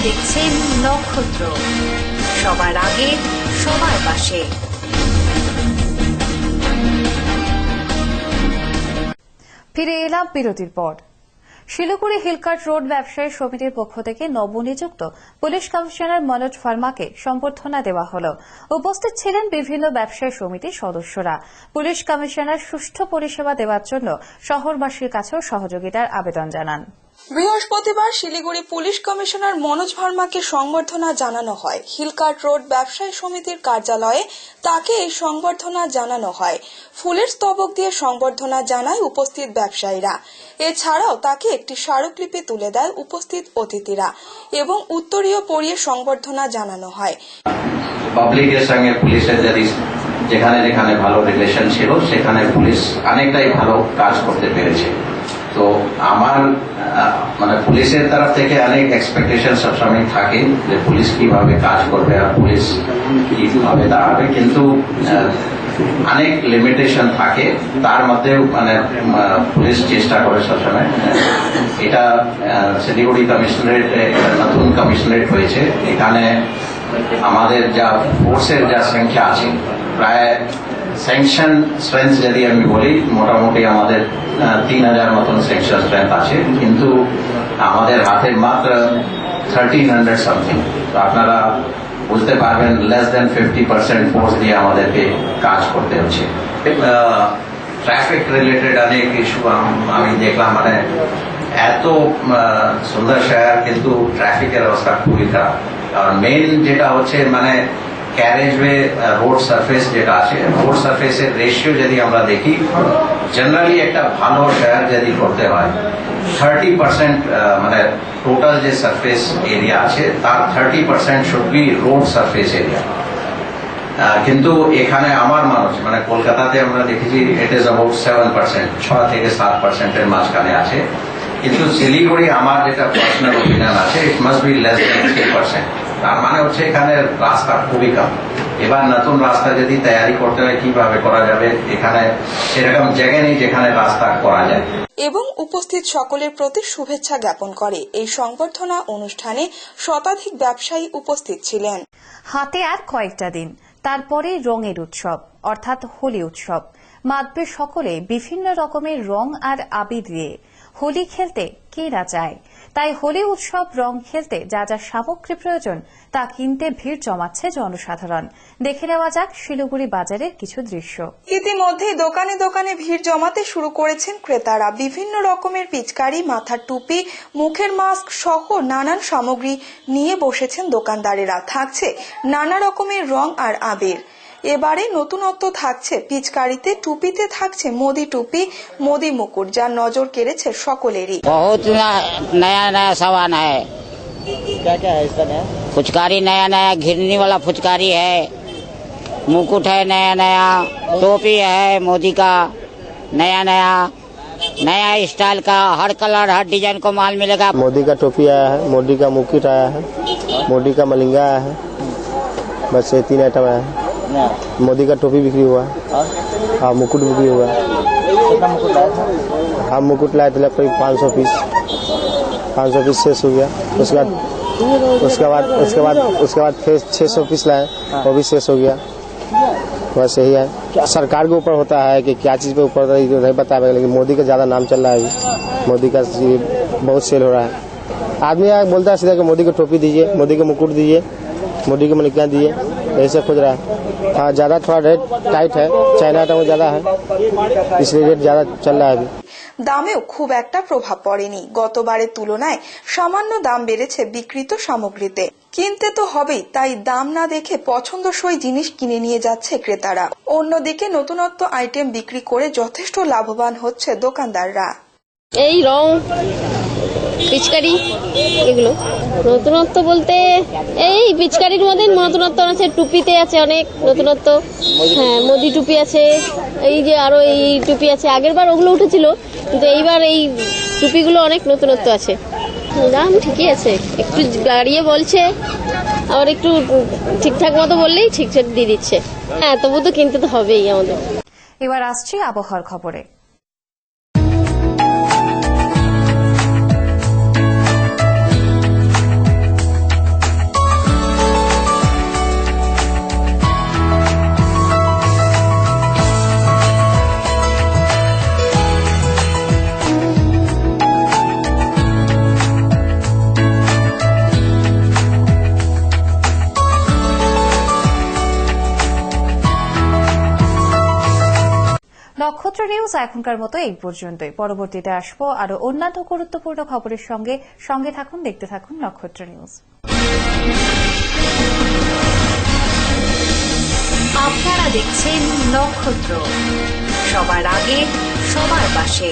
দেখছেন নক্ষত্র, সবার আগে সবার পাশে। ফিরে এলাম বিরতির পর। শিলিগুড়ি হিলকার্ট রোড ব্যবসায়ী সমিতির পক্ষ থেকে নবনিযুক্ত পুলিশ কমিশনার মনোজ ভার্মাকে সম্বর্ধনা দেওয়া হল। উপস্থিত ছিলেন বিভিন্ন ব্যবসায়ী সমিতির সদস্যরা। পুলিশ কমিশনার সুষ্ঠু পরিষেবা দেওয়ার জন্য শহরবাসীর কাছেও সহযোগিতার আবেদন জানান। বৃহস্পতিবার শিলিগুড়ি পুলিশ কমিশনার মনোজ ভার্মাকে সংবর্ধনা জানানো হয়। হিলকার্ট রোড ব্যবসায়ী সমিতির কার্যালয়ে তাকে এই সংবর্ধনা জানানো হয়। ফুলের স্তবক দিয়ে সংবর্ধনা জানায় উপস্থিত ব্যবসায়ীরা। এছাড়াও তাকে একটি স্মারকলিপি তুলে দেয় উপস্থিত অতিথিরা এবং উত্তরীয় পরিয়ে সংবর্ধনা জানানো হয়। পাবলিকের সঙ্গে পুলিশের যেখানে যেখানে ভালো রিলেশন ছিল সেখানে পুলিশ অনেকটাই ভালো কাজ করতে পেরেছে। তো আমার পুলিশের তরফ থেকে অনেক এক্সপেকটেশন সবসময় থাকে যে পুলিশ কিভাবে কাজ করবে আর পুলিশ কিভাবে দাঁড়াবে, কিন্তু অনেক লিমিটেশন থাকে। তার মধ্যে পুলিশ চেষ্টা করে সবসময়। এটা শিলিগুড়ি কমিশনারেট নতুন কমিশনারেট হয়েছে। এখানে আমাদের যা ফোর্সের যা সংখ্যা আছে, প্রায় স্যাংশন স্ট্রেংথ যদি আমি বলি, মোটামুটি আমাদের 3000 মতন স্যাংশন স্ট্রেংথ আছে, কিন্তু আমাদের হাতে মাত্র 1300 সামথিং। তো আপনারা বুঝতে পারবেন লেস দেন 50% ফোর্স দিয়ে আমাদেরকে কাজ করতে হচ্ছে। ট্রাফিক রিলেটেড অনেক ইস্যু আমি দেখলাম, এত সুন্দর শহর কিন্তু ট্রাফিকের অবস্থা খুবই খারাপ। আর মেইন যেটা হচ্ছে ক্যারেজওয়ে রোড সারফেস যেটা আছে, রোড সারফেসের রেশিও যদি আমরা দেখি, জেনারেলি একটা ভালো শহর যদি করতে হয় 30% টোটাল যে সারফেস এরিয়া আছে তার 30% should be road surface area. কিন্তু এখানে আমার মানুষ কলকাতাতে আমরা দেখেছি ইট ইজ অ্যাবাউট 7%, 6 থেকে 7% মাঝখানে আছে। কিন্তু শিলিগুড়ি আমার যেটা পার্সোনাল ওপিনিয়ন আছে, it must be less than 3%। তার হচ্ছে এখানে রাস্তা খুবই কম। এবার নতুন রাস্তা যদি তৈরি করতে হয় কিভাবে করা যাবে, এখানে সেরকম জায়গা নেই যেখানে রাস্তা করা যায়। এবং উপস্থিত সকলের প্রতি শুভেচ্ছা জ্ঞাপন করে এই সংবর্ধনা অনুষ্ঠানে শতাধিক ব্যবসায়ী উপস্থিত ছিলেন। হাতে আর কয়েকটা দিন, তারপরে রঙের উৎসব অর্থাৎ হোলি উৎসব। মাতবে সকলে বিভিন্ন রকমের রং আর আবির দিয়ে। হোলি খেলতে কে না চায়, তাই হোলি উৎসব রং খেলতে যা যা সামগ্রী প্রয়োজন তা কিনতে ভিড় জমাচ্ছে জনসাধারণ। দেখে নেওয়া যাক শিলিগুড়ি বাজারের কিছু দৃশ্য। ইতিমধ্যেই দোকানে দোকানে ভিড় জমাতে শুরু করেছেন ক্রেতারা। বিভিন্ন রকমের পিচকারি, মাথার টুপি, মুখের মাস্ক সহ নানান সামগ্রী নিয়ে বসেছেন দোকানদারেরা। থাকছে নানা রকমের রং আর আবির। এবারে নতুনত্ব থাকছে পিচকারিতে, টুপিতে থাকছে মোদি টুপি, মোদি মুকুট, যা নজর কেড়েছে সকলেরই। बहुत नया नया सामान है। क्या क्या है इसका नया? फुचकारी नया नया घिरनी वाला फुचकारी है, मुकुट है नया नया, टोपी है मोदी का नया नया, नया स्टाइल का हर कलर हर डिजाइन को माल मिलेगा। मोदी का टोपी आया है, मोदी का मुकुट आया है, मोदी का मलिंगा आया है। बस ये 3 आइटम आया है। मोदी का टोपी बिक्री हुआ, हाँ मुकुट बिक्री हुआ। हम मुकुट लाए थे करीब 500 पीस, 500 पीस शेष हो गया। उसके बाद फिर 600 पीस लाए, वो भी शेष हो गया। बस यही है, सरकार के ऊपर होता है कि क्या चीज पे ऊपर नहीं बता पाएगा, लेकिन मोदी का ज्यादा नाम चल रहा है अभी। मोदी का बहुत सेल हो रहा है। आदमी बोलता है सीधा कि मोदी को टोपी दीजिए, मोदी को मुकुट दीजिए, मोदी के मलिका दीजिए, ऐसे खोज रहा है। हाँ ज्यादा थोड़ा रेट टाइट है, चाइना आइटम ज्यादा है, इसलिए रेट ज्यादा चल रहा है अभी। দামেও খুব একটা প্রভাব পড়েনি। গতবারের তুলনায় সামান্য দাম বেড়েছে বিক্রিত সামগ্রীতে। কিনতে তো হবেই, তাই দাম না দেখে পছন্দসই জিনিস কিনে নিয়ে যাচ্ছে ক্রেতারা। অন্যদিকে নতুনত্ব আইটেম বিক্রি করে যথেষ্ট লাভবান হচ্ছে দোকানদাররা। এই রং পিচকারি এগুলো নতুনত্ব বলতে এই পিচকারির মধ্যে নতুনত্ব আছে, টুপিতে আছে অনেক নতুনত্ব। হ্যাঁ মোদি টুপি আছে, এই যে আরো এই টুপি আছে, আগের বার ওগুলো উঠেছিল কিন্তু এইবার এই টুপিগুলো অনেক নতুনত্ব আছে। দাম ঠিকই আছে, একটু গাড়িয়ে বলছে, আবার একটু ঠিকঠাক মতো বললেই ঠিকঠাক দিয়ে দিচ্ছে। হ্যাঁ তবু তো কিনতে তো হবেই আমাদের। এবার আসছি আবহাওয়ার খবরে। নক্ষত্র নিউজ এখনকার মতো এই পর্যন্তই। পরবর্তীতে আসবো আরো অন্যান্য গুরুত্বপূর্ণ খবরের সঙ্গে। সঙ্গে থাকুন, দেখতে থাকুন নক্ষত্র নিউজ। আপনারা দেখছেন নক্ষত্র, সবার আগে সবার পাশে।